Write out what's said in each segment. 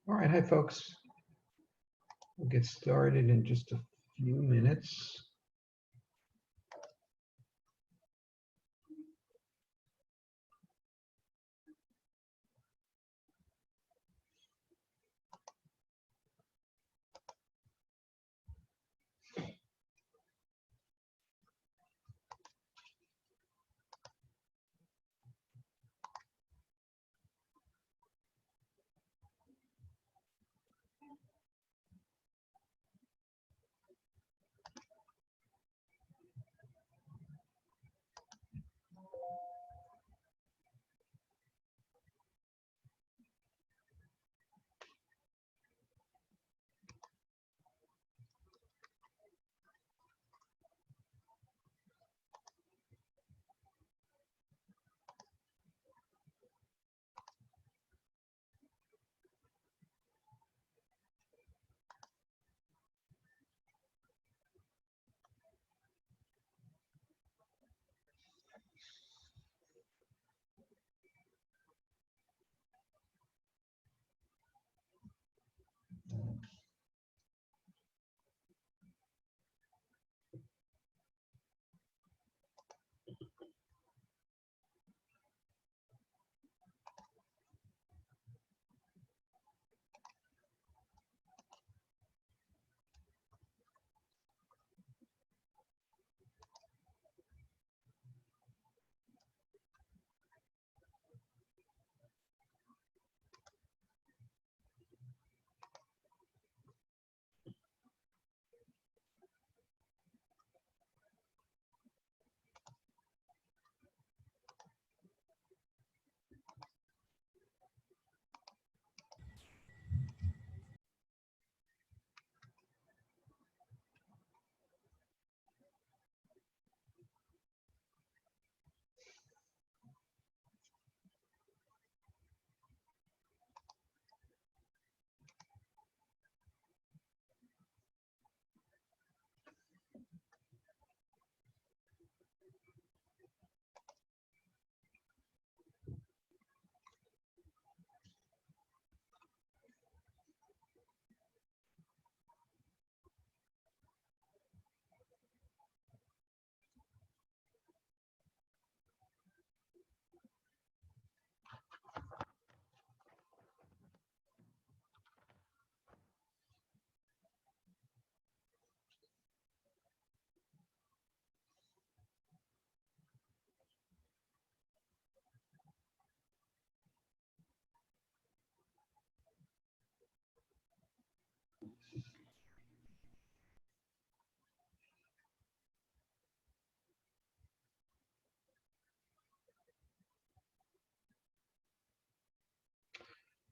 All right, hi folks. We'll get started in just a few minutes.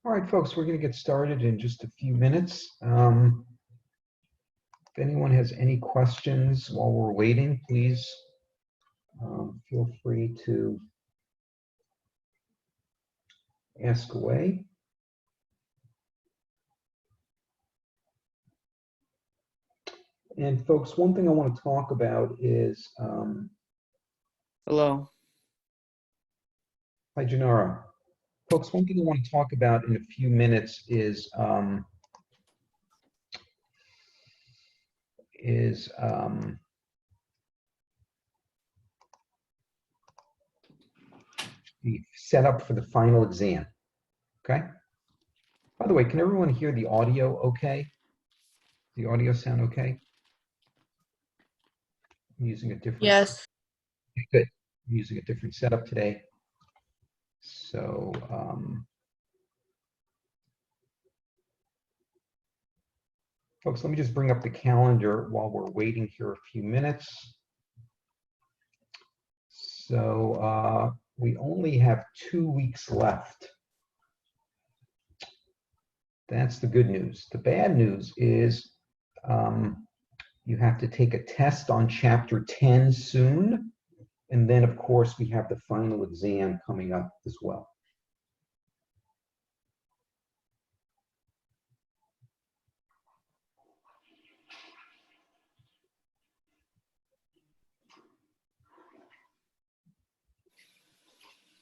All right, folks, we're going to get started in just a few minutes. If anyone has any questions while we're waiting, please feel free to ask away. And folks, one thing I want to talk about is, Hello. hi, Janara. Folks, one thing I want to talk about in a few minutes is the setup for the final exam, okay? By the way, can everyone hear the audio okay? The audio sound okay? I'm using a different. Yes. Okay, good. I'm using a different setup today. So, folks, let me just bring up the calendar while we're waiting here a few minutes. So we only have 2 weeks left. That's the good news. The bad news is you have to take a test on chapter 10 soon. And then, of course, we have the final exam coming up as well.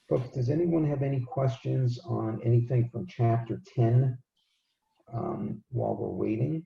Folks, does anyone have any questions on anything from chapter 10 while we're waiting?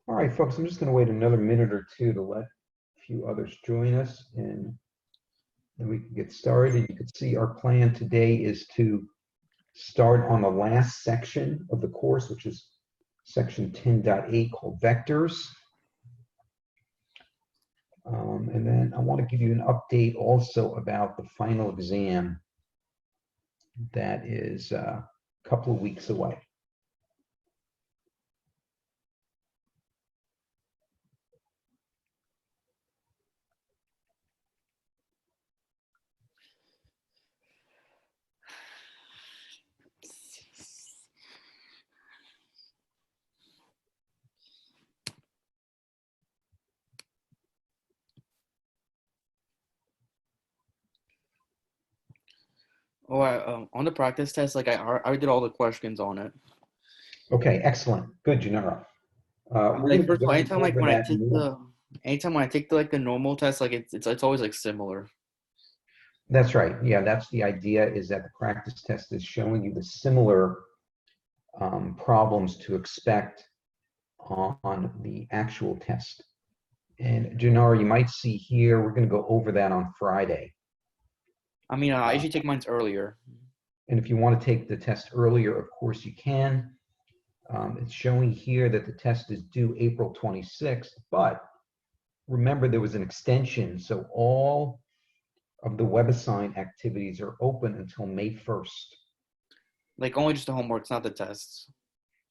All right, folks, I'm just going to wait another minute or two to let a few others join us, and then we can get started. You can see our plan today is to start on the last section of the course, which is section 10.8 called vectors. And then I want to give you an update also about the final exam that is a couple of weeks away. Oh, on the practice test, like I did all the questions on it. Okay, excellent. Good, Gennaro. We're going Like to be first of all, going anytime like over when I that take more. anytime when I take the normal test, like it's always like similar. That's right. Yeah, that's the idea, is that the practice test is showing you the similar problems to expect on the actual test. And Gennaro, you might see here, we're going to go over that on Friday. I mean, I usually take mine earlier. And if you want to take the test earlier, of course you can. It's showing here that the test is due April 26th, but remember there was an extension, so all of the WebAssign activities are open until May 1st. Like only just the homework, it's not the tests.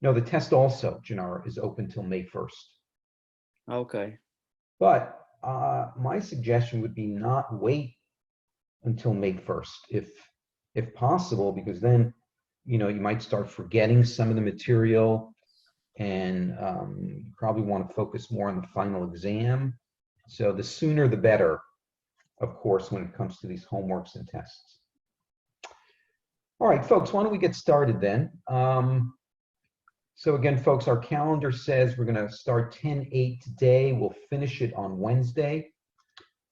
No, the test also, Gennaro, is open till May 1st. Okay. But my suggestion would be not wait until May 1st, if possible, because then you might start forgetting some of the material, and you probably want to focus more on the final exam. So the sooner the better, of course, when it comes to these homeworks and tests. All right, folks, why don't we get started then? So again, folks, our calendar says we're going to start 10-8 today. We'll finish it on Wednesday.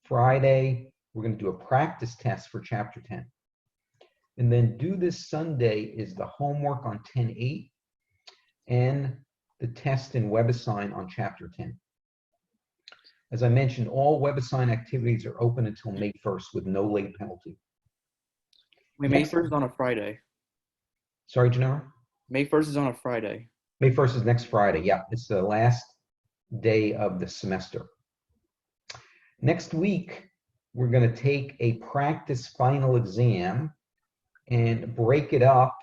Friday, we're going to do a practice test for chapter 10. And then due this Sunday is the homework on 10-8 and the test in WebAssign on chapter 10. As I mentioned, all WebAssign activities are open until May 1st with no late penalty. Wait, May 1st is on a Friday. Sorry, Gennaro? May 1st is on a Friday. May 1st is next Friday. Yeah, it's the last day of the semester. Next week, we're going to take a practice final exam and break it up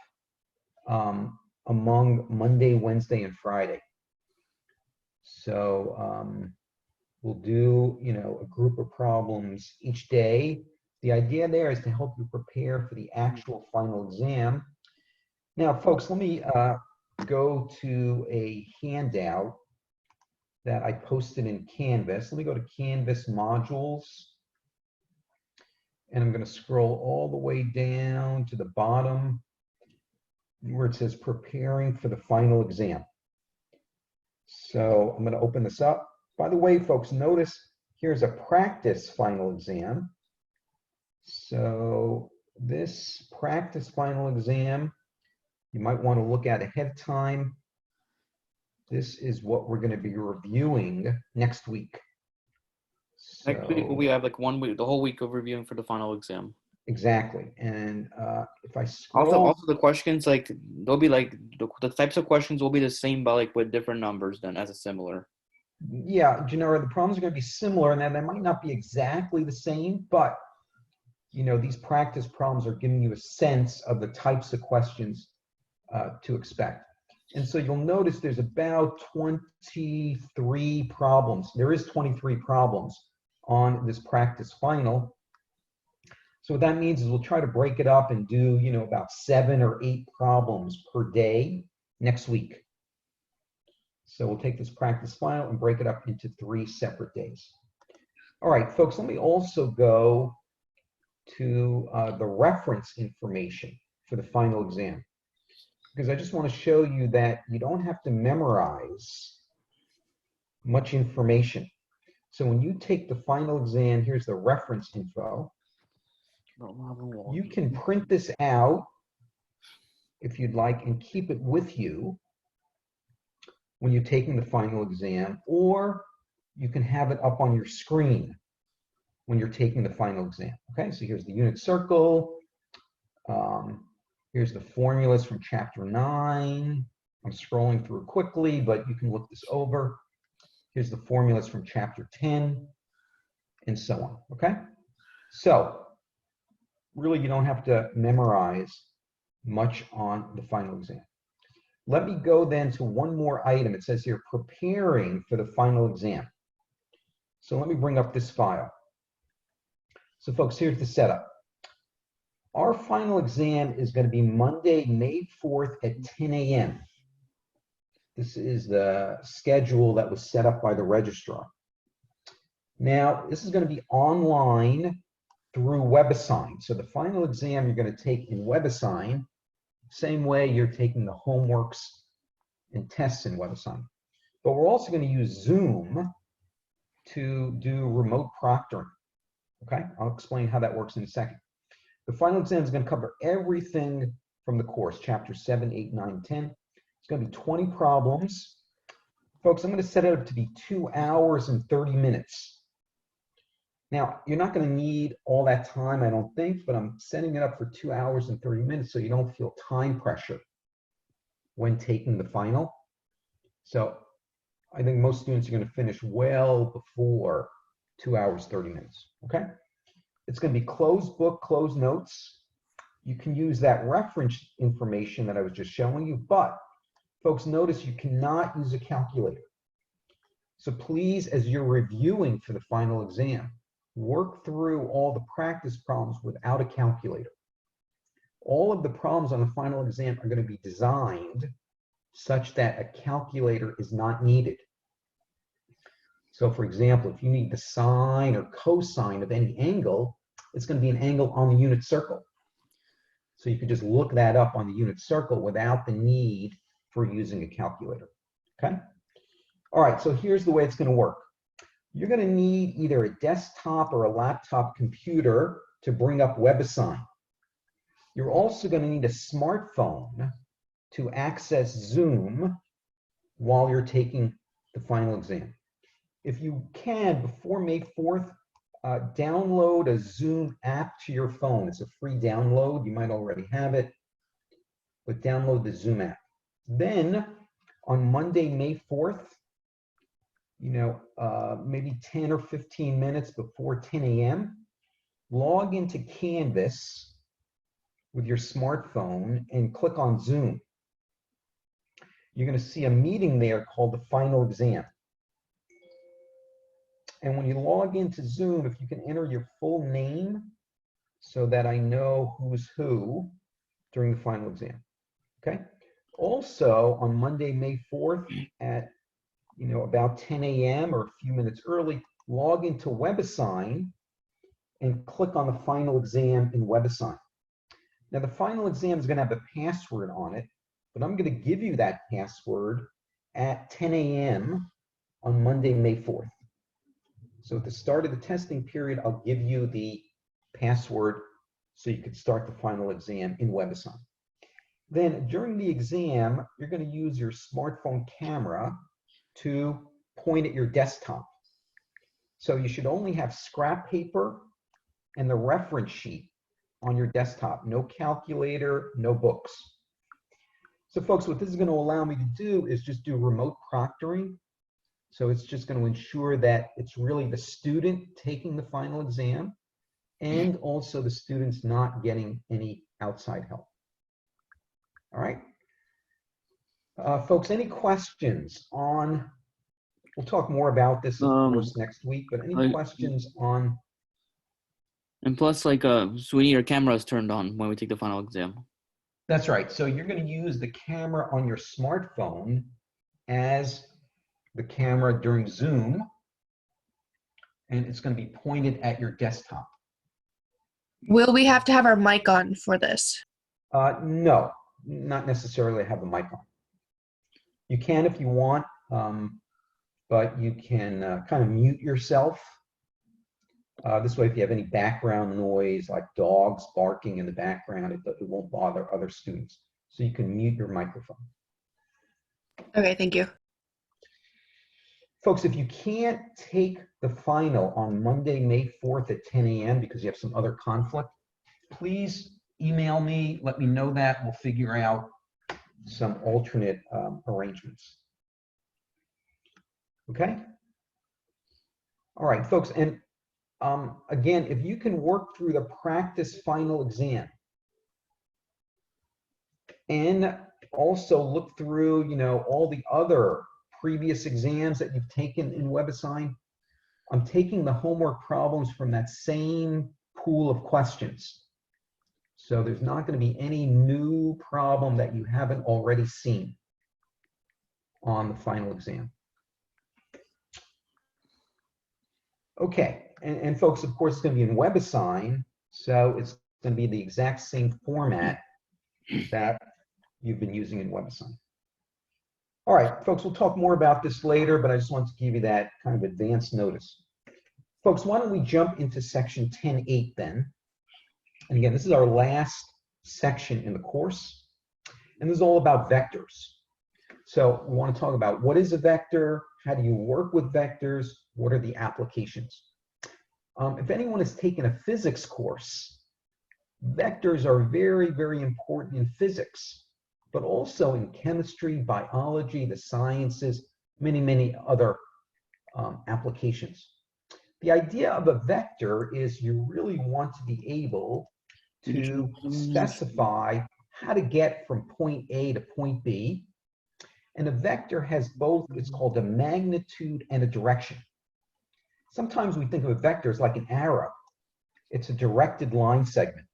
among Monday, Wednesday, and Friday. So we'll do, a group of problems each day. The idea there is to help you prepare for the actual final exam. Now, folks, let me go to a handout that I posted in Canvas. Let me go to Canvas modules. And I'm going to scroll all the way down to the bottom where it says preparing for the final exam. So I'm going to open this up. By the way, folks, notice here's a practice final exam. So this practice final exam, you might want to look at ahead of time. This is what we're going to be reviewing next week. Next week we have like 1 week, the whole week of reviewing for the final exam. Exactly. And if I scroll, also the questions, like they'll be like the types of questions will be the same, but like with different numbers then as a similar. Yeah, Gennaro, the problems are going to be similar, and they might not be exactly the same, but these practice problems are giving you a sense of the types of questions to expect. And so you'll notice there's about 23 problems. There is 23 problems on this practice final. So what that means is we'll try to break it up and do, about 7 or 8 problems per day next week. So we'll take this practice final and break it up into 3 separate days. All right, folks, let me also go to the reference information for the final exam, because I just want to show you that you don't have to memorize much information. So when you take the final exam, here's the reference info. You can print this out if you'd like and keep it with you when you're taking the final exam, or you can have it up on your screen when you're taking the final exam. Okay, so here's the unit circle. Here's the formulas from chapter 9. I'm scrolling through quickly, but you can look this over. Here's the formulas from chapter 10, and so on. Okay, so really you don't have to memorize much on the final exam. Let me go then to one more item. It says here, preparing for the final exam. So let me bring up this file. So folks, here's the setup. Our final exam is going to be Monday, May 4th at 10 a.m. This is the schedule that was set up by the registrar. Now, this is going to be online through WebAssign. So the final exam you're going to take in WebAssign, same way you're taking the homeworks and tests in WebAssign. But we're also going to use Zoom to do remote proctoring. Okay, I'll explain how that works in a second. The final exam is going to cover everything from the course, chapter 7, 8, 9, 10. It's going to be 20 problems. Folks, I'm going to set it up to be 2 hours and 30 minutes. Now, you're not going to need all that time, I don't think, but I'm setting it up for 2 hours and 30 minutes so you don't feel time pressure when taking the final. So I think most students are going to finish well before 2 hours, 30 minutes, okay? It's going to be closed book, closed notes. You can use that reference information that I was just showing you, but folks, notice you cannot use a calculator. So please, as you're reviewing for the final exam, work through all the practice problems without a calculator. All of the problems on the final exam are going to be designed such that a calculator is not needed. So for example, if you need the sine or cosine of any angle, it's going to be an angle on the unit circle. So you can just look that up on the unit circle without the need for using a calculator. Okay? All right, so here's the way it's going to work. You're going to need either a desktop or a laptop computer to bring up WebAssign. You're also going to need a smartphone to access Zoom while you're taking the final exam. If you can, before May 4th, download a Zoom app to your phone. It's a free download. You might already have it, but download the Zoom app. Then on Monday, May 4th, maybe 10 or 15 minutes before 10 a.m., log into Canvas with your smartphone and click on Zoom. You're going to see a meeting there called the final exam. And when you log into Zoom, if you can enter your full name so that I know who's who during the final exam, okay? Also, on Monday, May 4th at, about 10 a.m. or a few minutes early, log into WebAssign and click on the final exam in WebAssign. Now, the final exam is going to have a password on it, but I'm going to give you that password at 10 a.m. on Monday, May 4th. So at the start of the testing period, I'll give you the password so you can start the final exam in WebAssign. Then during the exam, you're going to use your smartphone camera to point at your desktop. So you should only have scrap paper and the reference sheet on your desktop. No calculator, no books. So folks, what this is going to allow me to do is just do remote proctoring. So it's just going to ensure that it's really the student taking the final exam and also the students not getting any outside help. All right. Folks, any questions on, we'll talk more about this, of course, next week, but any questions on? And plus, like, so we need our cameras turned on when we take the final exam. That's right. So you're going to use the camera on your smartphone as the camera during Zoom, and it's going to be pointed at your desktop. Will we have to have our mic on for this? No, not necessarily have the mic on. You can if you want, but you can kind of mute yourself. This way, if you have any background noise, like dogs barking in the background, it won't bother other students. So you can mute your microphone. Okay, thank you. Folks, if you can't take the final on Monday, May 4th at 10 a.m. because you have some other conflict, please email me, let me know that. We'll figure out some alternate arrangements. Okay? All right, folks, and again, if you can work through the practice final exam and also look through, you know, all the other previous exams that you've taken in WebAssign, I'm taking the homework problems from that same pool of questions. So there's not going to be any new problem that you haven't already seen on the final exam. Okay, and folks, of course, it's going to be in WebAssign, so it's going to be the exact same format that you've been using in WebAssign. All right, folks, we'll talk more about this later, but I just wanted to give you that kind of advance notice. Folks, why don't we jump into section 10.8 then? And again, this is our last section in the course, and this is all about vectors. So we want to talk about what is a vector, how do you work with vectors, what are the applications? If anyone has taken a physics course, vectors are very, very important in physics, but also in chemistry, biology, the sciences, many, many other applications. The idea of a vector is you really want to be able to specify how to get from point A to point B. And a vector has both, it's called a magnitude and a direction. Sometimes we think of a vector as like an arrow. It's a directed line segment.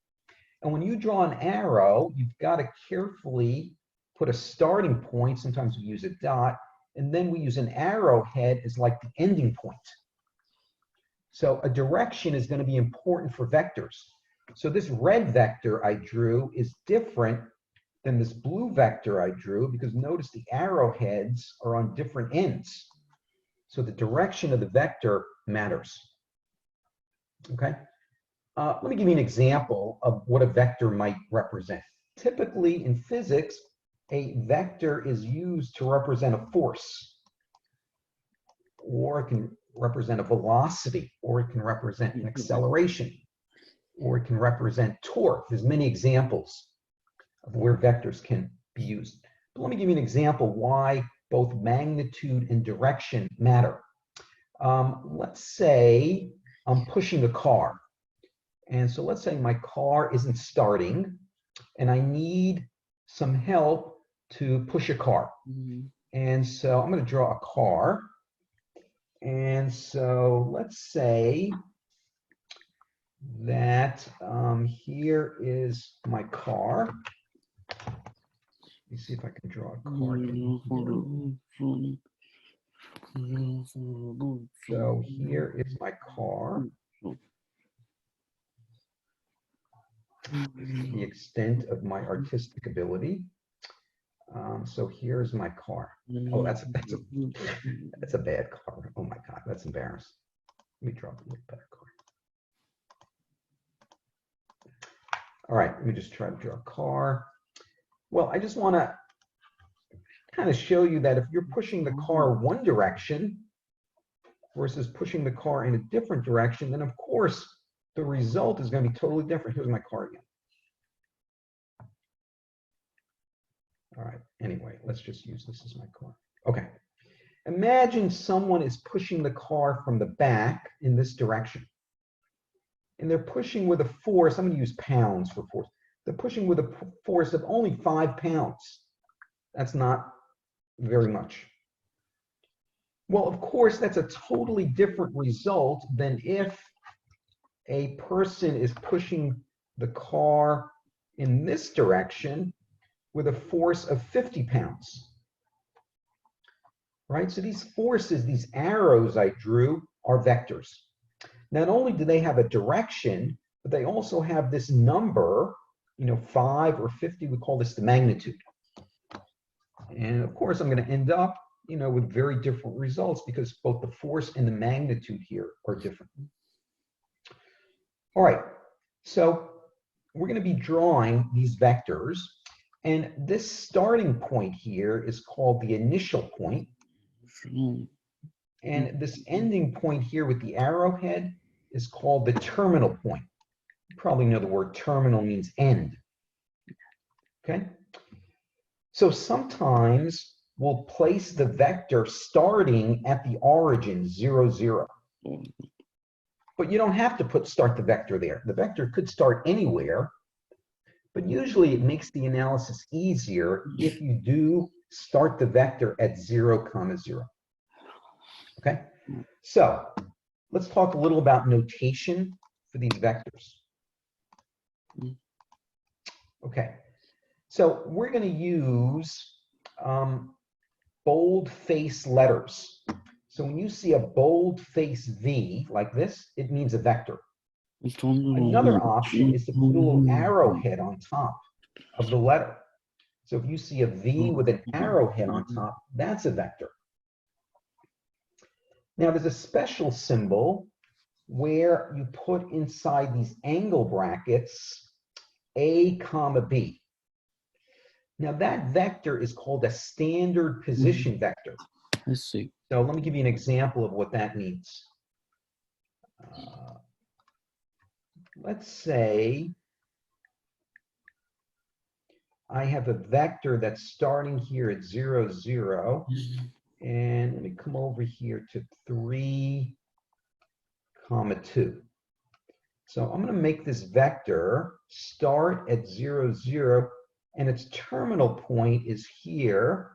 And when you draw an arrow, you've got to carefully put a starting point. Sometimes we use a dot, and then we use an arrowhead as like the ending point. So a direction is going to be important for vectors. So this red vector I drew is different than this blue vector I drew because notice the arrowheads are on different ends. So the direction of the vector matters. Okay. Let me give you an example of what a vector might represent. Typically in physics, a vector is used to represent a force, or it can represent a velocity, or it can represent an acceleration, or it can represent torque. There's many examples of where vectors can be used. But let me give you an example why both magnitude and direction matter. Let's say I'm pushing a car. And so let's say my car isn't starting and I need some help to push a car. And so I'm going to draw a car. And so let's say that here is my car. Let me see if I can draw a car. So here is my car. This is the extent of my artistic ability. So here's my car. Oh, that's a bad car. Oh my God, that's embarrassing. Let me draw a little better car. All right, let me just try to draw a car. Well, I just want to kind of show you that if you're pushing the car one direction versus pushing the car in a different direction, then of course the result is going to be totally different. Here's my car again. All right, anyway, let's just use this as my car. Okay, Imagine someone is pushing the car from the back in this direction. And they're pushing with a force, I'm going to use pounds for force. They're pushing with a force of only 5 pounds. That's not very much. Well, of course, that's a totally different result than if a person is pushing the car in this direction with a force of 50 pounds. Right? So these forces, these arrows I drew, are vectors. Not only do they have a direction, but they also have this number, 5 or 50, we call this the magnitude. And of course, I'm going to end up, with very different results because both the force and the magnitude here are different. All right, so we're going to be drawing these vectors, and this starting point here is called the initial point. And this ending point here with the arrowhead is called the terminal point. You probably know the word terminal means end. Okay? So sometimes we'll place the vector starting at the origin, 0, 0. But you don't have to start the vector there. The vector could start anywhere, but usually it makes the analysis easier if you do start the vector at 0, 0. Okay? So let's talk a little about notation for these vectors. Okay, so we're going to use bold-face letters. So when you see a bold-face V like this, it means a vector. Another option is to put a little arrowhead on top of the letter. So if you see a V with an arrowhead on top, that's a vector. Now there's a special symbol where you put inside these angle brackets A, B. Now that vector is called a standard position vector. I see. So let me give you an example of what that means. Let's say I have a vector that's starting here at 0, 0. And let me come over here to 3, 2. So I'm going to make this vector start at 0, 0, and its terminal point is here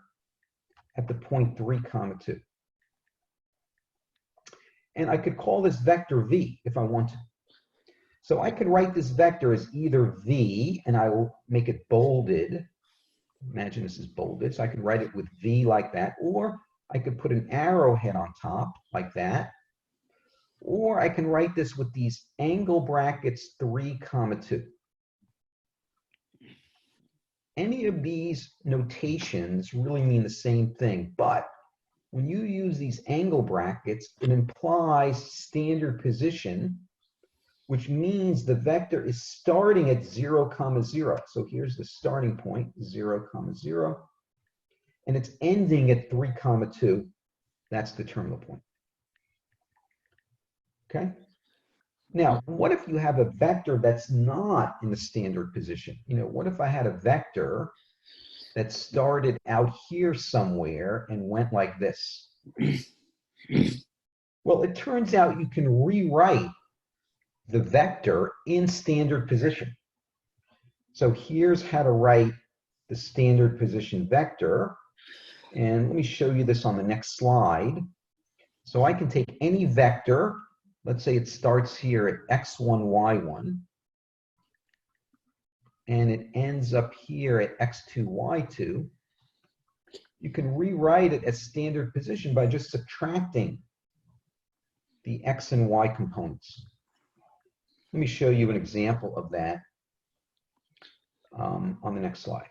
at the point 3, 2. And I could call this vector V if I want to. So I could write this vector as either V, and I will make it bolded. Imagine this is bolded, so I could write it with V like that, or I could put an arrowhead on top like that, or I can write this with these angle brackets 3, 2. Any of these notations really mean the same thing, but when you use these angle brackets, it implies standard position, which means the vector is starting at 0, 0. So here's the starting point, 0, 0. And it's ending at 3, 2. That's the terminal point. Okay? Now, what if you have a vector that's not in the standard position? What if I had a vector that started out here somewhere and went like this? Well, it turns out you can rewrite the vector in standard position. So here's how to write the standard position vector. And let me show you this on the next slide. So I can take any vector, let's say it starts here at x1, y1, and it ends up here at x2, y2. You can rewrite it as standard position by just subtracting the x and y components. Let me show you an example of that on the next slide.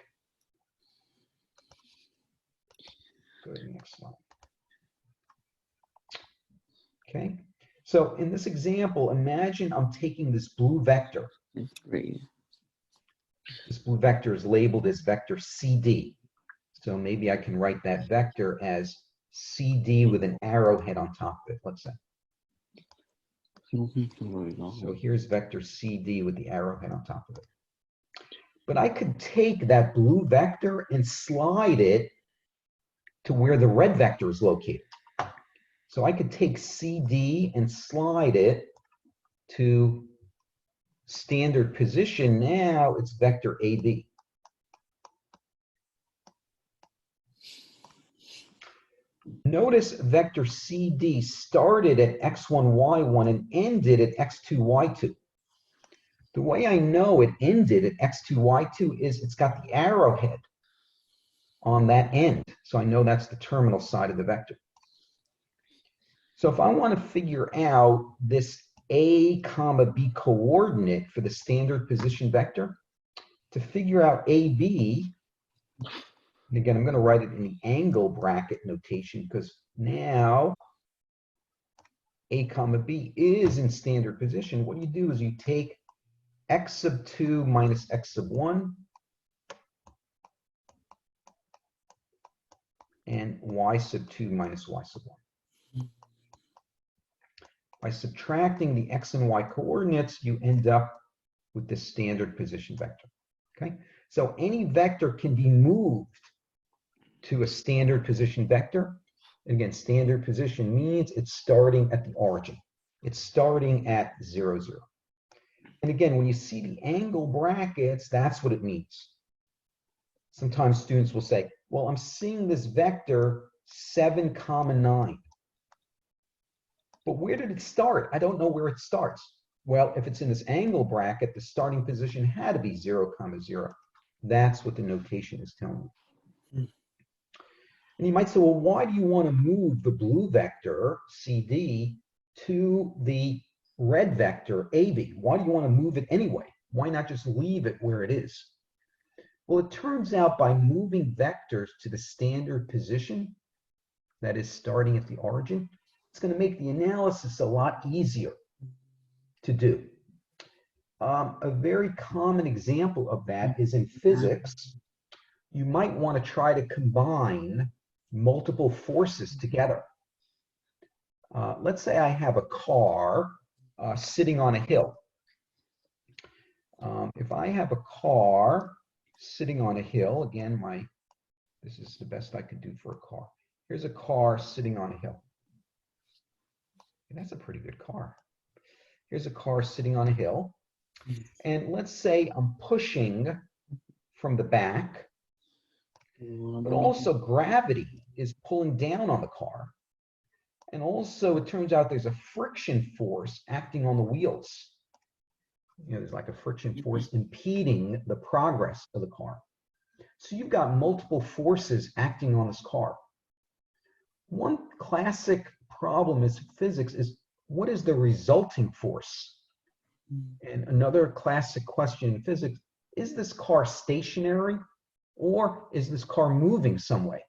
Go to the next slide. Okay, so in this example, imagine I'm taking this blue vector. This blue vector is labeled as vector CD. So maybe I can write that vector as CD with an arrowhead on top of it, let's say. So here's vector CD with the arrowhead on top of it. But I could take that blue vector and slide it to where the red vector is located. So I could take CD and slide it to standard position. Now it's vector AB. Notice vector CD started at x1, y1 and ended at x2, y2. The way I know it ended at x2, y2 is it's got the arrowhead on that end. So I know that's the terminal side of the vector. So if I want to figure out this A comma B coordinate for the standard position vector, to figure out AB, and again, I'm going to write it in the angle bracket notation because now A comma B is in standard position. What you do is you take x sub 2 minus x sub 1 and y sub 2 minus y sub 1. By subtracting the x and y coordinates, you end up with the standard position vector. Okay, so any vector can be moved to a standard position vector. Again, standard position means it's starting at the origin. It's starting at 0, 0. And again, when you see the angle brackets, that's what it means. Sometimes students will say, well, I'm seeing this vector 7, 9. But where did it start? I don't know where it starts. Well, if it's in this angle bracket, the starting position had to be 0, 0. That's what the notation is telling you. And you might say, well, why do you want to move the blue vector, CD, to the red vector, AB? Why do you want to move it anyway? Why not just leave it where it is? Well, it turns out by moving vectors to the standard position, that is starting at the origin, it's going to make the analysis a lot easier to do. A very common example of that is in physics. You might want to try to combine multiple forces together. Let's say I have a car sitting on a hill. If I have a car sitting on a hill, again, this is the best I could do for a car. Here's a car sitting on a hill. And that's a pretty good car. Here's a car sitting on a hill. And let's say I'm pushing from the back, but also gravity is pulling down on the car. And also it turns out there's a friction force acting on the wheels. You know, there's like a friction force impeding the progress of the car. So you've got multiple forces acting on this car. One classic problem in physics is, what is the resulting force? And another classic question in physics, is this car stationary or is this car moving some way?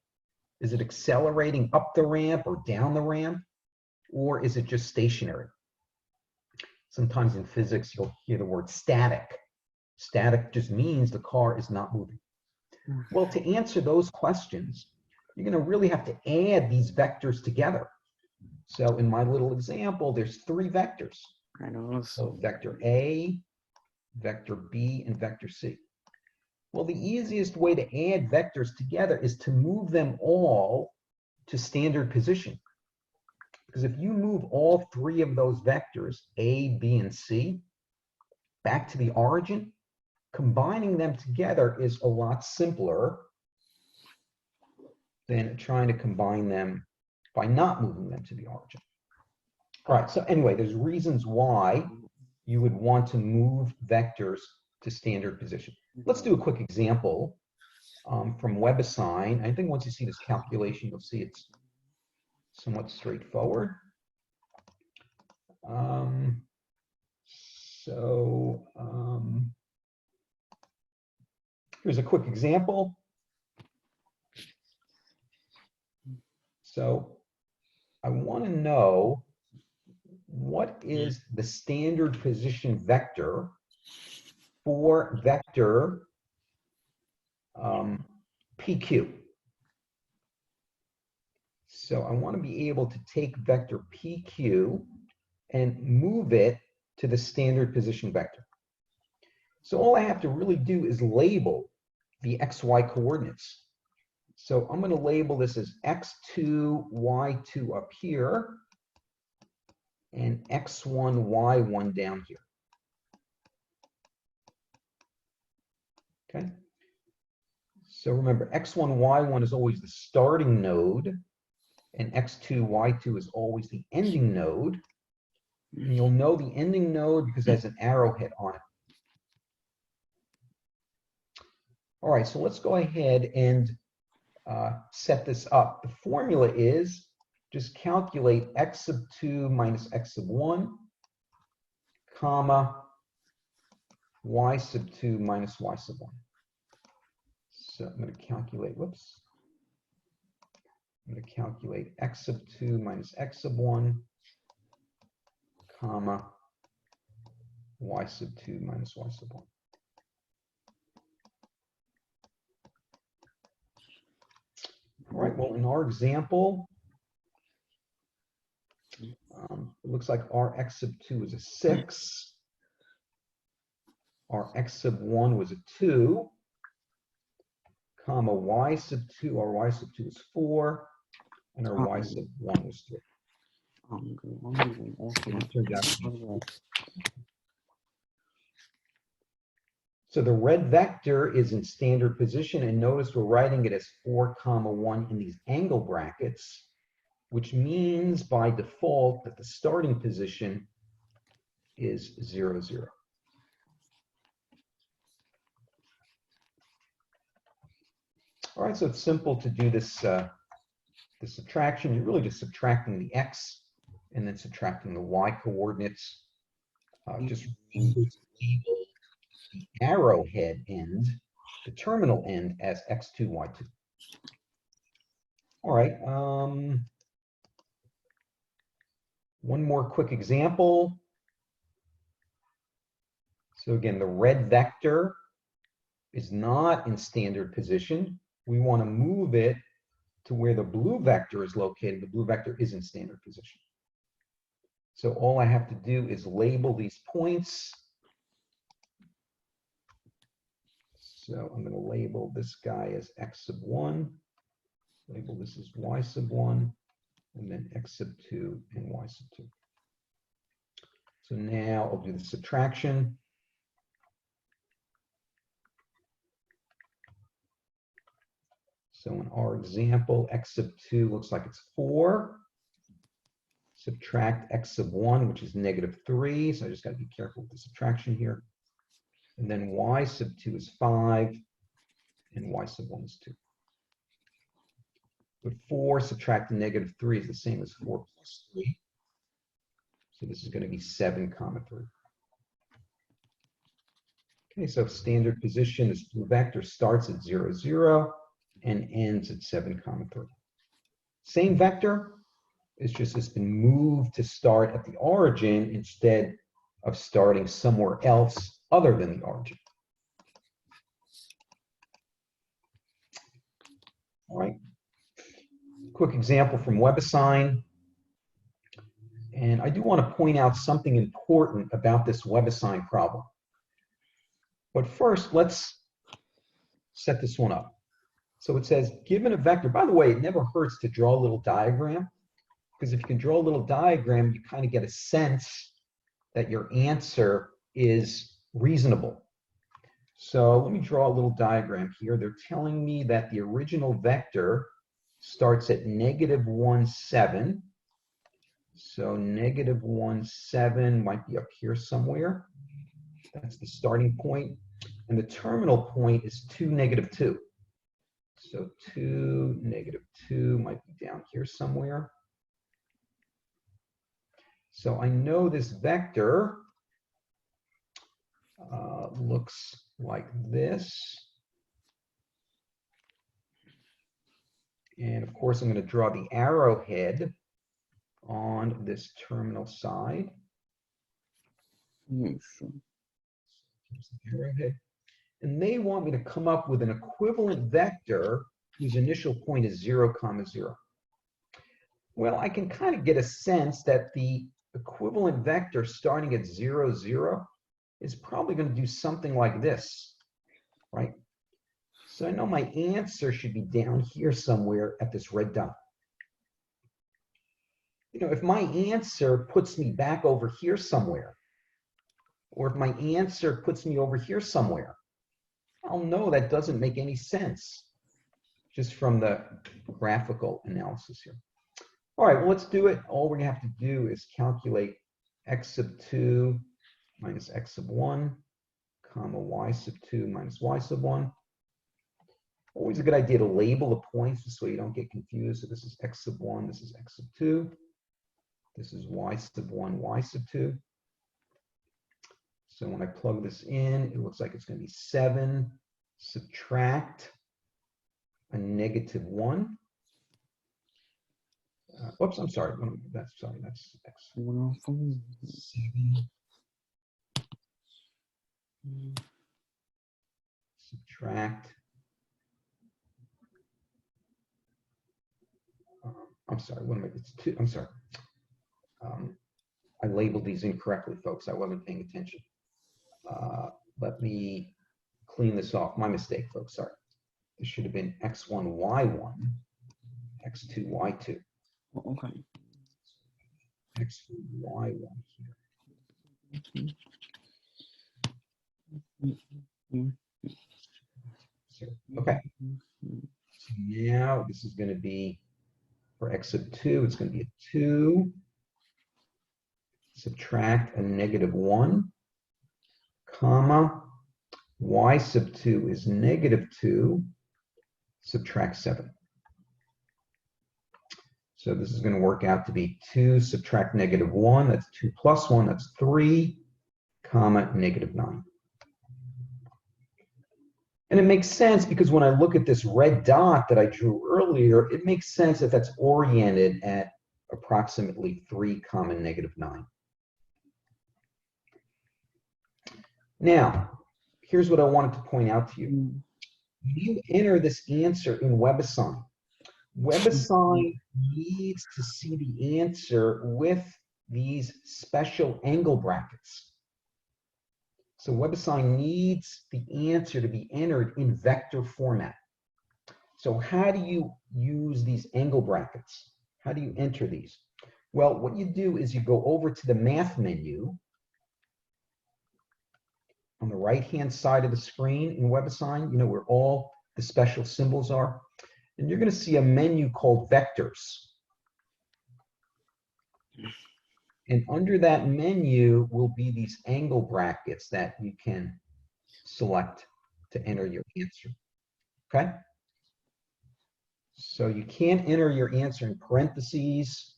Is it accelerating up the ramp or down the ramp, or is it just stationary? Sometimes in physics, you'll hear the word static. Static just means the car is not moving. Well, to answer those questions, you're going to really have to add these vectors together. So in my little example, there's 3 vectors. I know. So vector A, vector B, and vector C. Well, the easiest way to add vectors together is to move them all to standard position. Because if you move all 3 of those vectors, A, B, and C, back to the origin, combining them together is a lot simpler than trying to combine them by not moving them to the origin. All right, so anyway, there's reasons why you would want to move vectors to standard position. Let's do a quick example from WebAssign. I think once you see this calculation, you'll see it's somewhat straightforward. Here's a quick example. So I want to know, what is the standard position vector for vector PQ? So I want to be able to take vector PQ and move it to the standard position vector. So all I have to really do is label the XY coordinates. So I'm going to label this as x2, y2 up here, and x1, y1 down here. Okay. So remember, x1, y1 is always the starting node, and x2, y2 is always the ending node. And you'll know the ending node because it has an arrowhead on it. All right, so let's go ahead and set this up. The formula is just calculate x sub 2 minus x sub 1, comma, y sub 2 minus y sub 1. So I'm going to calculate, whoops. I'm going to calculate x sub 2 minus x sub 1, comma, y sub 2 minus y sub 1. All right, well, in our example, it looks like our x sub 2 is a 6. Our x sub 1 was a 2, comma, y sub 2, our y sub 2 is 4, and our y sub 1 was 3. So the red vector is in standard position, and notice we're writing it as 4, comma 1 in these angle brackets, which means by default that the starting position is 0, 0. All right, so it's simple to do this, the subtraction. You're really just subtracting the x and then subtracting the y coordinates. Just remember to label the arrowhead end, the terminal end, as x2, y2. All right. One more quick example. So again, the red vector is not in standard position. We want to move it to where the blue vector is located. The blue vector is in standard position. So all I have to do is label these points. So I'm going to label this guy as x sub 1, label this as y sub 1, and then x sub 2 and y sub 2. So now I'll do the subtraction. So in our example, x sub 2 looks like it's 4. Subtract x sub 1, which is -3. So I just got to be careful with the subtraction here. And then y sub 2 is 5, and y sub 1 is 2. But 4 subtracting -3 is the same as 4 plus 3. So this is going to be 7, comma 3. Okay, so standard position, this blue vector starts at 0, 0 and ends at 7, comma 3. Same vector, it's just it's been moved to start at the origin instead of starting somewhere else other than the origin. All right. Quick example from WebAssign. And I do want to point out something important about this WebAssign problem. But first, let's set this one up. So it says, given a vector, by the way, it never hurts to draw a little diagram, because if you can draw a little diagram, you kind of get a sense that your answer is reasonable. So let me draw a little diagram here. They're telling me that the original vector starts at -1, 7. So -1, 7 might be up here somewhere. That's the starting point. And the terminal point is 2, -2. So 2, -2 might be down here somewhere. So I know this vector looks like this. And of course, I'm going to draw the arrowhead on this terminal side. Here's the arrowhead. And they want me to come up with an equivalent vector whose initial point is 0, 0. Well, I can kind of get a sense that the equivalent vector starting at 0, 0 is probably going to do something like this, right? So I know my answer should be down here somewhere at this red dot. You know, if my answer puts me back over here somewhere, or if my answer puts me over here somewhere, I'll know that doesn't make any sense just from the graphical analysis here. All right, well, let's do it. All we're gonna have to do is calculate x sub 2 minus x sub 1, comma y sub 2 minus y sub 1. Always a good idea to label the points just so you don't get confused. So this is x sub 1, this is x sub 2. This is y sub 1, y sub 2. So when I plug this in, it looks like it's going to be 7 subtract a negative 1. Oops, I'm sorry. That's x. 7 subtract. I'm sorry. What am I? It's 2. I'm sorry. I labeled these incorrectly, folks. I wasn't paying attention. Let me clean this off. My mistake, folks. Sorry. This should have been x1, y1, x2, y2. Okay. X1, y1 here. So, okay. So now this is going to be, for x sub 2, it's going to be a 2. Subtract a negative 1, comma, y sub 2 is negative 2, subtract 7. So this is going to work out to be 2 subtract negative 1, that's 2 plus 1, that's 3, comma, negative 9. And it makes sense because when I look at this red dot that I drew earlier, it makes sense that that's oriented at approximately 3, comma, negative 9. Now, here's what I wanted to point out to you. When you enter this answer in WebAssign, WebAssign needs to see the answer with these special angle brackets. So WebAssign needs the answer to be entered in vector format. So how do you use these angle brackets? How do you enter these? Well, what you do is you go over to the Math menu on the right-hand side of the screen in WebAssign, you know, where all the special symbols are. And you're going to see a menu called Vectors. And under that menu will be these angle brackets that you can select to enter your answer. Okay? So you can't enter your answer in parentheses.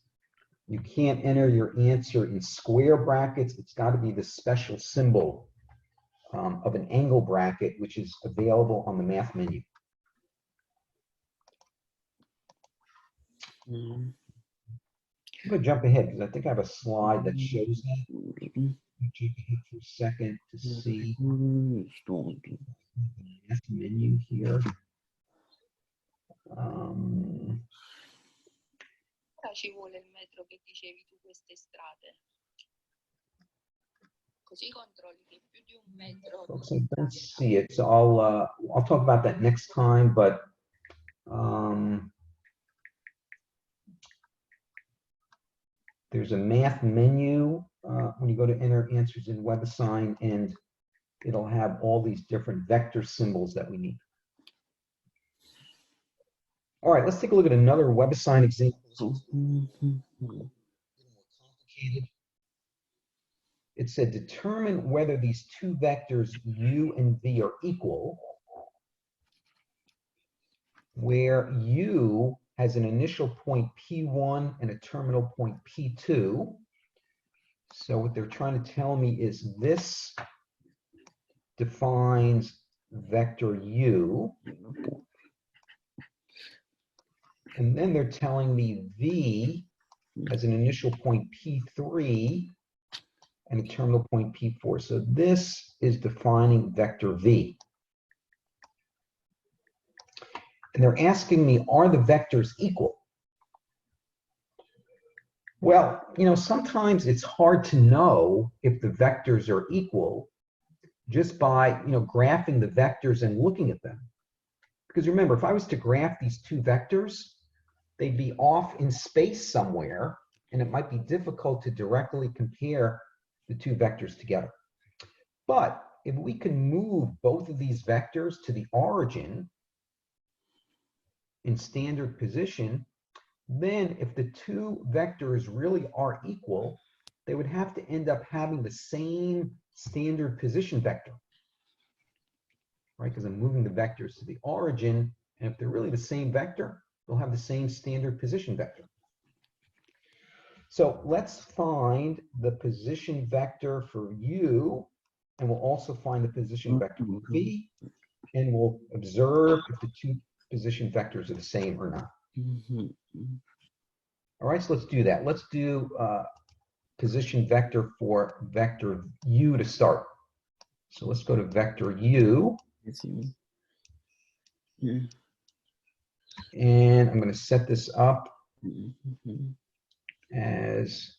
You can't enter your answer in square brackets. It's got to be the special symbol of an angle bracket, which is available on the Math menu. I'm going to jump ahead because I think I have a slide that shows that. Jump ahead for a second to see the Math menu here. Ci vuole il metro che dicevi tu queste strade. Così controlli che più di un metro. Folks, I don't see it, so I'll talk about that next time. But there's a Math menu when you go to enter answers in WebAssign, and it'll have all these different vector symbols that we need. All right, let's take a look at another WebAssign example. It's a little more complicated. It said determine whether these two vectors u and v are equal, where u has an initial point P1 and a terminal point P2. So what they're trying to tell me is this defines vector u. And then they're telling me v has an initial point P3 and a terminal point P4. So this is defining vector v. And they're asking me, are the vectors equal? Well, you know, sometimes it's hard to know if the vectors are equal just by, you know, graphing the vectors and looking at them. Because remember, if I was to graph these two vectors, they'd be off in space somewhere, and it might be difficult to directly compare the two vectors together. But if we can move both of these vectors to the origin in standard position, then if the two vectors really are equal, they would have to end up having the same standard position vector, right? Because I'm moving the vectors to the origin, and if they're really the same vector, they'll have the same standard position vector. So let's find the position vector for U, and we'll also find the position vector for V, and we'll observe if the two position vectors are the same or not. All right, so let's do that. Let's do position vector for vector U to start. So let's go to vector U. And I'm going to set this up as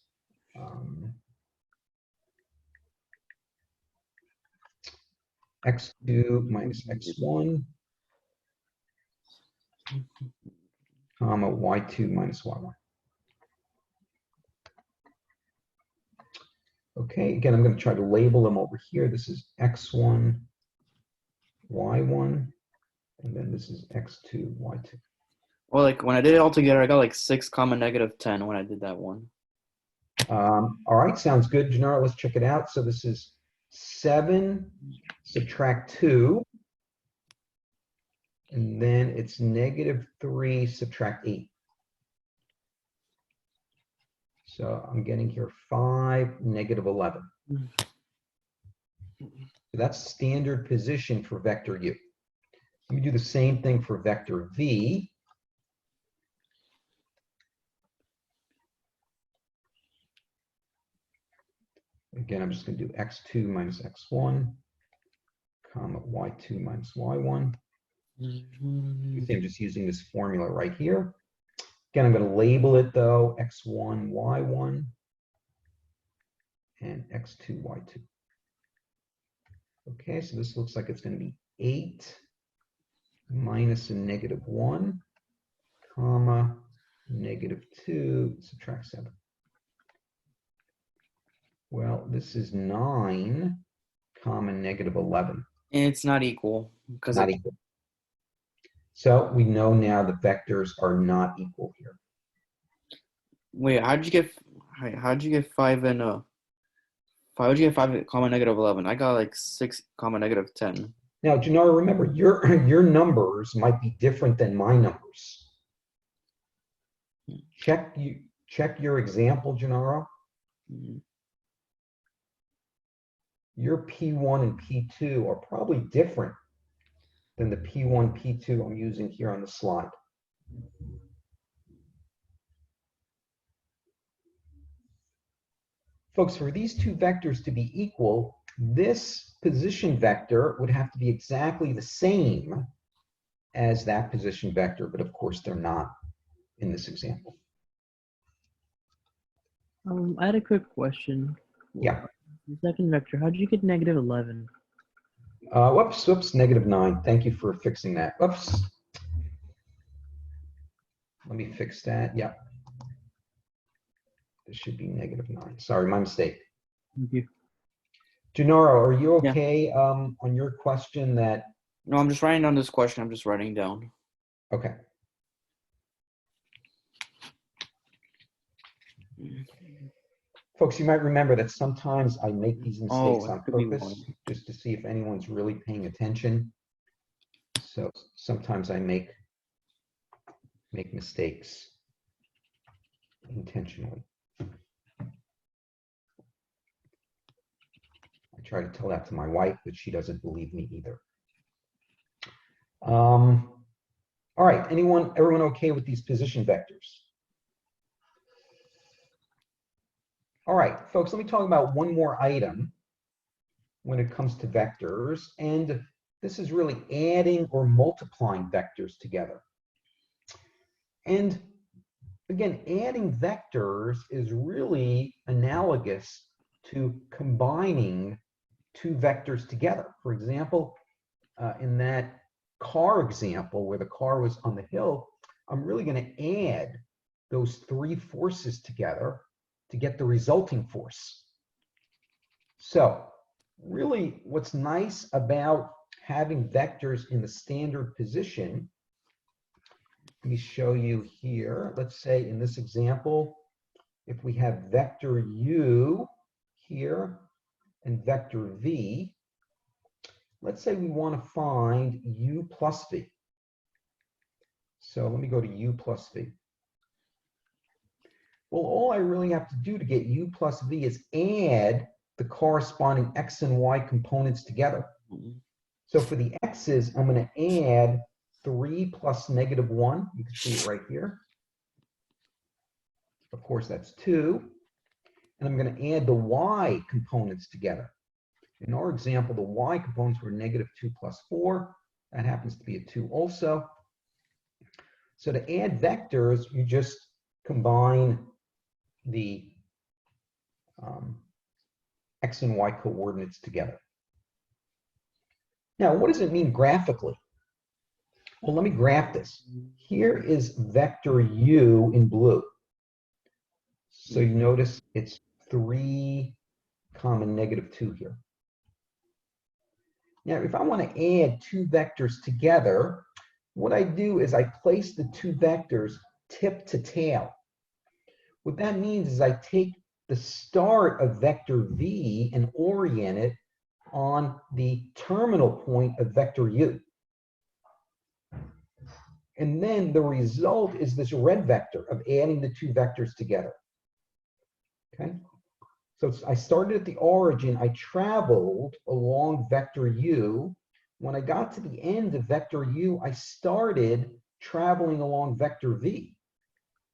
x2 minus x1, comma, y2 minus y1. Okay, again, I'm going to try to label them over here. This is x1, y1, and then this is x2, y2. Well, like when I did it all together, I got like 6, -10 when I did that one. All right, sounds good, Gennaro. Let's check it out. So this is 7 subtract 2, and then it's -3 subtract 8. So I'm getting here 5, -11. So that's standard position for vector U. Let me do the same thing for vector V. Again, I'm just going to do x2 minus x1, comma, y2 minus y1. You see, I'm just using this formula right here. Again, I'm going to label it, though, x1, y1, and x2, y2. Okay, so this looks like it's going to be 8 minus a -1, comma, -2, subtract 7. Well, this is 9, comma, -11. And it's not equal because Not equal. So we know now the vectors are not equal here. Wait, how'd you get 5 and how'd you get 5, -11? I got like 6, -10. Now, Gennaro, remember, your numbers might be different than my numbers. Check your example, Gennaro. Your P1 and P2 are probably different than the P1, P2 I'm using here on the slide. Folks, for these two vectors to be equal, this position vector would have to be exactly the same as that position vector, but of course they're not in this example. I had a quick question. Yeah. The second vector, how did you get -11? Whoops, -9. Thank you for fixing that. Whoops. Let me fix that. Yep. This should be -9. Sorry, my mistake. Thank you. Gennaro, are you Yeah. okay on your question that? No, I'm just writing down this question. I'm just writing down. Okay. Folks, you might remember that sometimes I make these mistakes on could be purpose one. just to see if anyone's really paying attention. So sometimes I make mistakes intentionally. I try to tell that to my wife, but she doesn't believe me either. All right, everyone okay with these position vectors? All right, folks, let me talk about one more item when it comes to vectors, and this is really adding or multiplying vectors together. And again, adding vectors is really analogous to combining two vectors together. For example, in that car example where the car was on the hill, I'm really going to add those three forces together to get the resulting force. So really what's nice about having vectors in the standard position, let me show you here. Let's say in this example, if we have vector u here and vector v, let's say we want to find u plus v. So let me go to u plus v. Well, all I really have to do to get u plus v is add the corresponding x and y components together. So for the x's, I'm going to add 3 plus -1. You can see it right here. Of course, that's 2. And I'm going to add the y components together. In our example, the y components were -2 plus 4. That happens to be a 2 also. So to add vectors, you just combine the x and y coordinates together. Now, what does it mean graphically? Well, let me graph this. Here is vector u in blue. So you notice it's 3, -2 here. Now, if I want to add two vectors together, what I do is I place the two vectors tip to tail. What that means is I take the start of vector v and orient it on the terminal point of vector u. And then the result is this red vector of adding the two vectors together. Okay? So I started at the origin, I traveled along vector u. When I got to the end of vector u, I started traveling along vector v.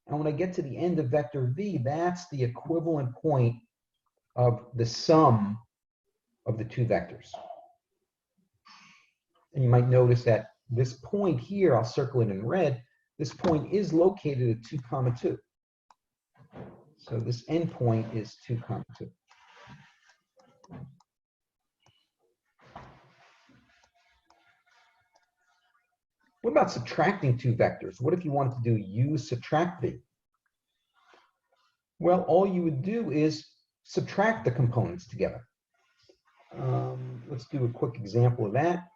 And when I get to the end of vector v, that's the equivalent point of the sum of the two vectors. And you might notice that this point here, I'll circle it in red, this point is located at 2, 2. So this endpoint is 2, 2. What about subtracting two vectors? What if you wanted to do u subtract v? Well, all you would do is subtract the components together. Let's do a quick example of that.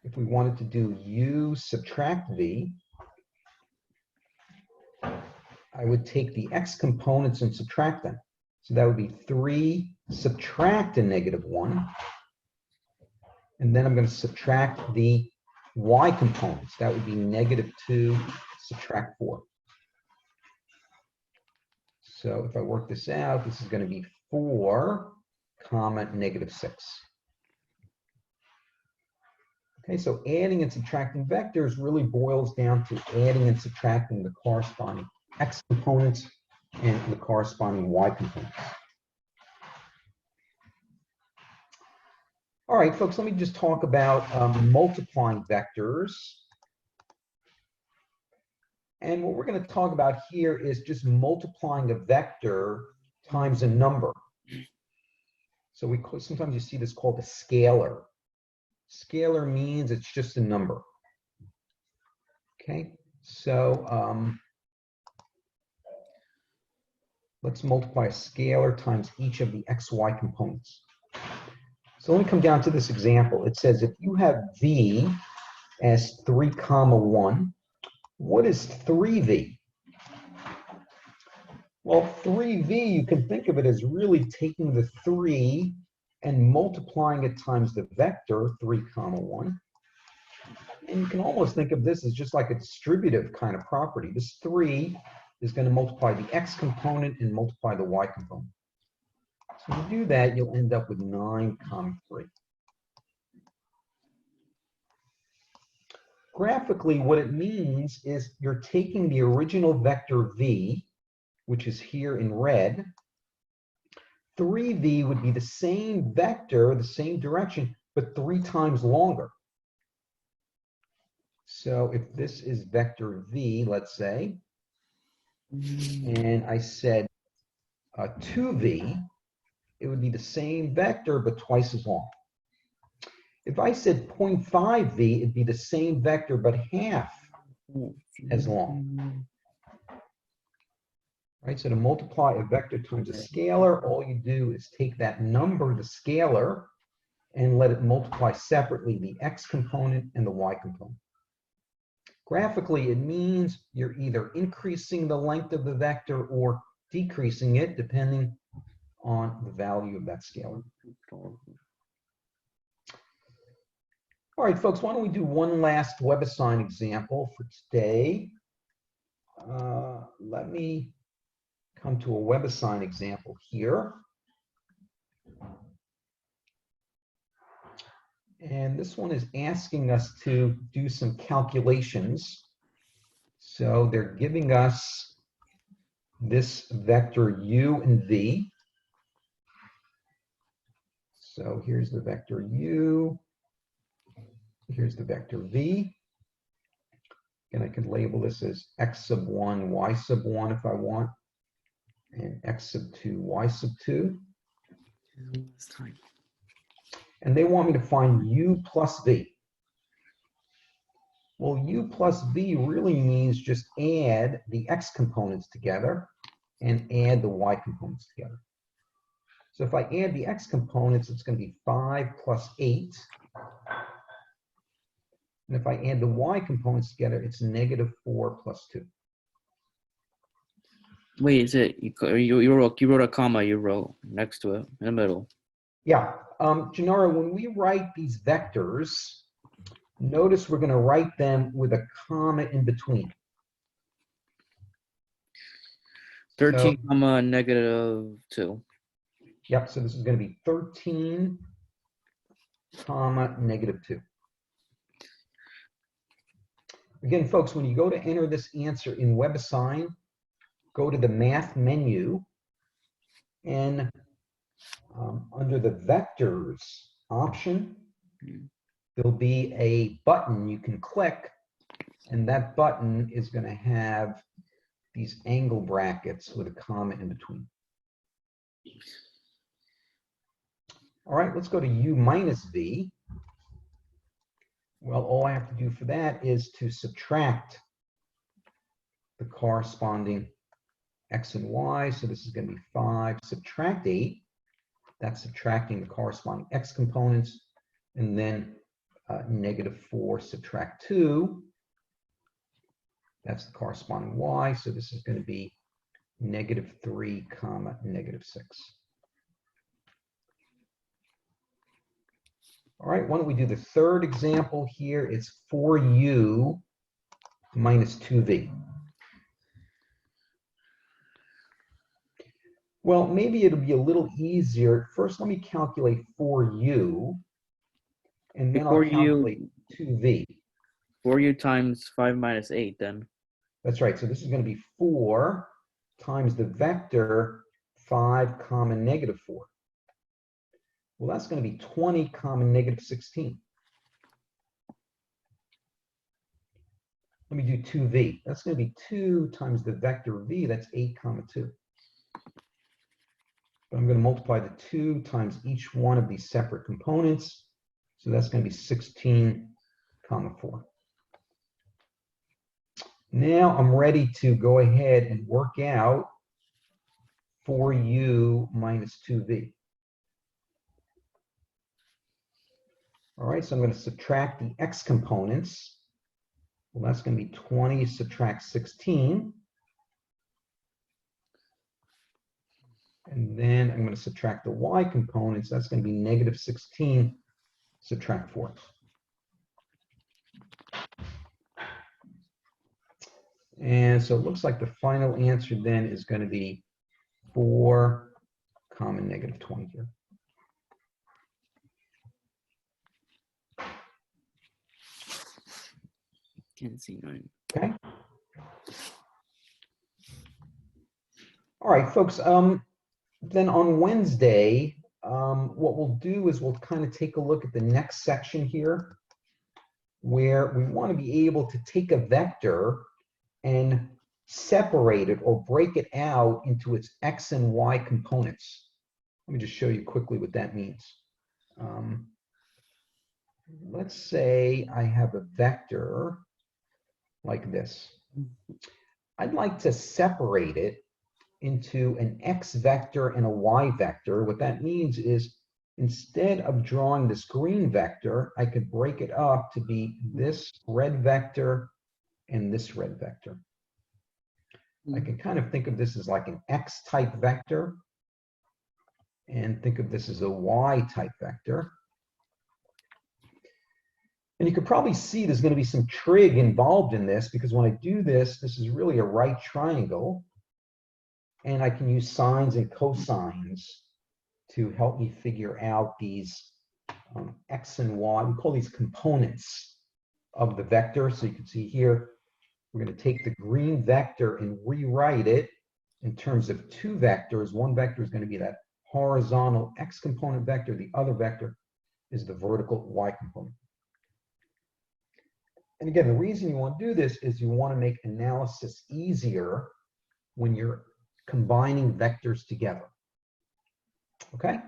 If we wanted to do u subtract v, I would take the x components and subtract them. So that would be 3 subtract a -1. And then I'm going to subtract the y components. That would be -2 subtract 4. So if I work this out, this is going to be 4, -6. Okay, so adding and subtracting vectors really boils down to adding and subtracting the corresponding x components and the corresponding y components. All right, folks, let me just talk about multiplying vectors. And what we're going to talk about here is just multiplying a vector times a number. So sometimes you see this called a scalar. Scalar means it's just a number. Okay, so let's multiply a scalar times each of the xy components. So let me come down to this example. It says if you have v as 3, 1, what is 3v? Well, 3v, you can think of it as really taking the 3 and multiplying it times the vector 3, 1. And you can almost think of this as just like a distributive kind of property. This 3 is going to multiply the x component and multiply the y component. So to do that, you'll end up with 9, 3. Graphically, what it means is you're taking the original vector v, which is here in red. 3v would be the same vector, the same direction, but 3 times longer. So if this is vector v, let's say, and I said 2v, it would be the same vector, but twice as long. If I said 0.5v, it'd be the same vector, but half as long. Right, so to multiply a vector times a scalar, all you do is take that number, the scalar, and let it multiply separately the x component and the y component. Graphically, it means you're either increasing the length of the vector or decreasing it, depending on the value of that scalar. All right, folks, why don't we do one last WebAssign example for today? Let me come to a WebAssign example here. And this one is asking us to do some calculations. So they're giving us this vector u and v. So here's the vector u. Here's the vector v. And I can label this as x sub 1, y sub 1 if I want, and x sub 2, y sub 2. And they want me to find u plus v. Well, u plus v really means just add the x components together and add the y components together. So if I add the x components, it's going to be 5 plus 8. And if I add the y components together, it's negative 4 plus 2. Wait, is it you wrote a comma? You wrote next to it in the middle. Yeah, Gennaro, when we write these vectors, notice we're going to write them with a comma in between. 13 comma negative 2. Yep, so this is going to be 13 comma negative 2. Again, folks, when you go to enter this answer in WebAssign, go to the Math menu, and under the Vectors option, there'll be a button you can click, and that button is going to have these angle brackets with a comma in between. All right, let's go to u minus v. Well, all I have to do for that is to subtract the corresponding x and y. So this is going to be 5 subtract 8. That's subtracting the corresponding x components. And then negative 4 subtract 2. That's the corresponding y. So this is going to be negative 3 comma negative 6. All right, why don't we do the third example here? It's 4u minus 2v. Well, maybe it'll be a little easier. First, let me calculate 4u, and then I'll calculate 2v. 4u times 5 minus 8, then. That's right. So this is going to be 4 times the vector 5 comma negative 4. Well, that's going to be 20 comma negative 16. Let me do 2v. That's going to be 2 times the vector v. That's 8 comma 2. But I'm going to multiply the 2 times each one of these separate components. So that's going to be 16 comma 4. Now I'm ready to go ahead and work out 4u minus 2v. All right, so I'm going to subtract the x components. Well, that's going to be 20 subtract 16. And then I'm going to subtract the y components. That's going to be negative 16 subtract 4. And so it looks like the final answer then is going to be 4 comma negative 20 here. Can't see 9. Okay. All right, folks. Then on Wednesday, what we'll do is we'll kind of take a look at the next section here, where we want to be able to take a vector and separate it or break it out into its x and y components. Let me just show you quickly what that means. let's say I have a vector like this. I'd like to separate it into an x vector and a y vector. What that means is instead of drawing this green vector, I could break it up to be this red vector and this red vector. I can kind of think of this as like an x-type vector and think of this as a y-type vector. And you could probably see there's going to be some trig involved in this because when I do this, this is really a right triangle. And I can use sines and cosines to help me figure out these x and y. We call these components of the vector. So you can see here, we're going to take the green vector and rewrite it in terms of two vectors. One vector is going to be that horizontal x component vector. The other vector is the vertical y component. And again, the reason you want to do this is you want to make analysis easier when you're combining vectors together. Okay?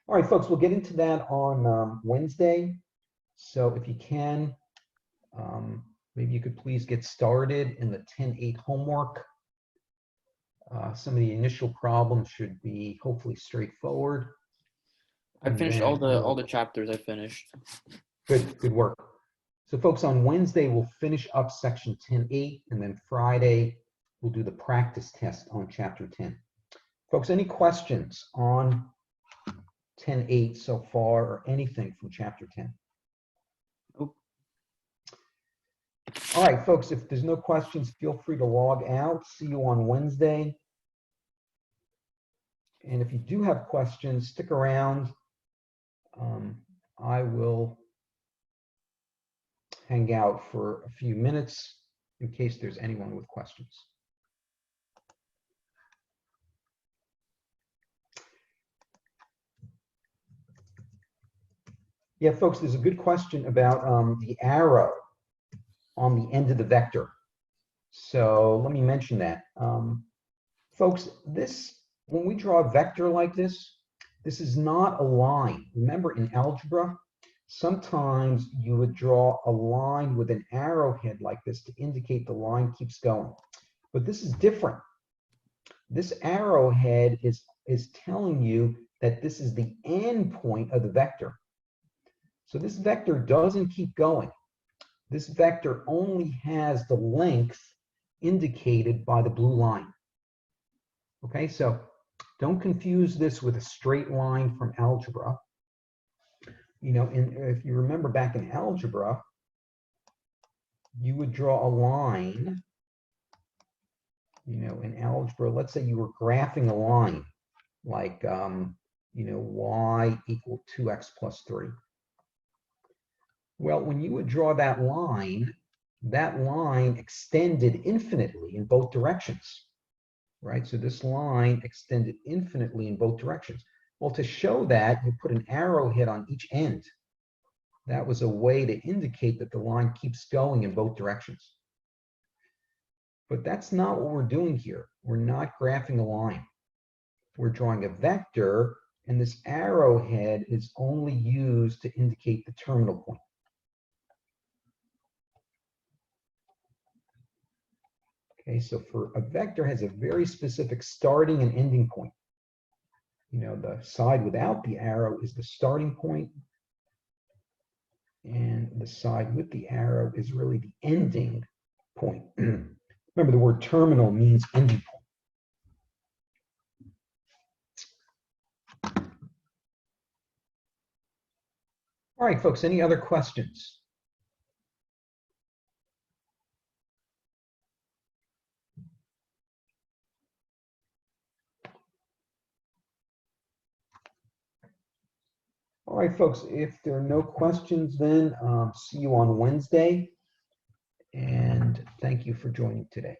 All right, folks, we'll get into that on Wednesday. So if you can, maybe you could please get started in the 10-8 homework. Some of the initial problems should be hopefully straightforward. I finished all the chapters. I finished. Good work. So folks, on Wednesday, we'll finish up section 10-8, and then Friday, we'll do the practice test on chapter 10. Folks, any questions on 10-8 so far or anything from chapter 10? Nope. All right, folks, if there's no questions, feel free to log out. See you on Wednesday. And if you do have questions, stick around. I will hang out for a few minutes in case there's anyone with questions. Yeah, folks, there's a good question about the arrow on the end of the vector. So let me mention that. Folks, when we draw a vector like this is not a line. Remember in algebra, sometimes you would draw a line with an arrowhead like this to indicate the line keeps going. But this is different. This arrowhead is telling you that this is the end point of the vector. So this vector doesn't keep going. This vector only has the length indicated by the blue line. Okay, so don't confuse this with a straight line from algebra. You know, if you remember back in algebra, you would draw a line, you know, in algebra, let's say you were graphing a line like, you know, y equal 2x plus 3. Well, when you would draw that line extended infinitely in both directions, right? So this line extended infinitely in both directions. Well, to show that, you put an arrowhead on each end. That was a way to indicate that the line keeps going in both directions. But that's not what we're doing here. We're not graphing a line. We're drawing a vector, and this arrowhead is only used to indicate the terminal point. Okay, so for a vector has a very specific starting and ending point. You know, the side without the arrow is the starting point, and the side with the arrow is really the ending point. Remember, the word terminal means ending point. All right, folks, any other questions? All right, folks, if there are no questions, then see you on Wednesday. And thank you for joining today.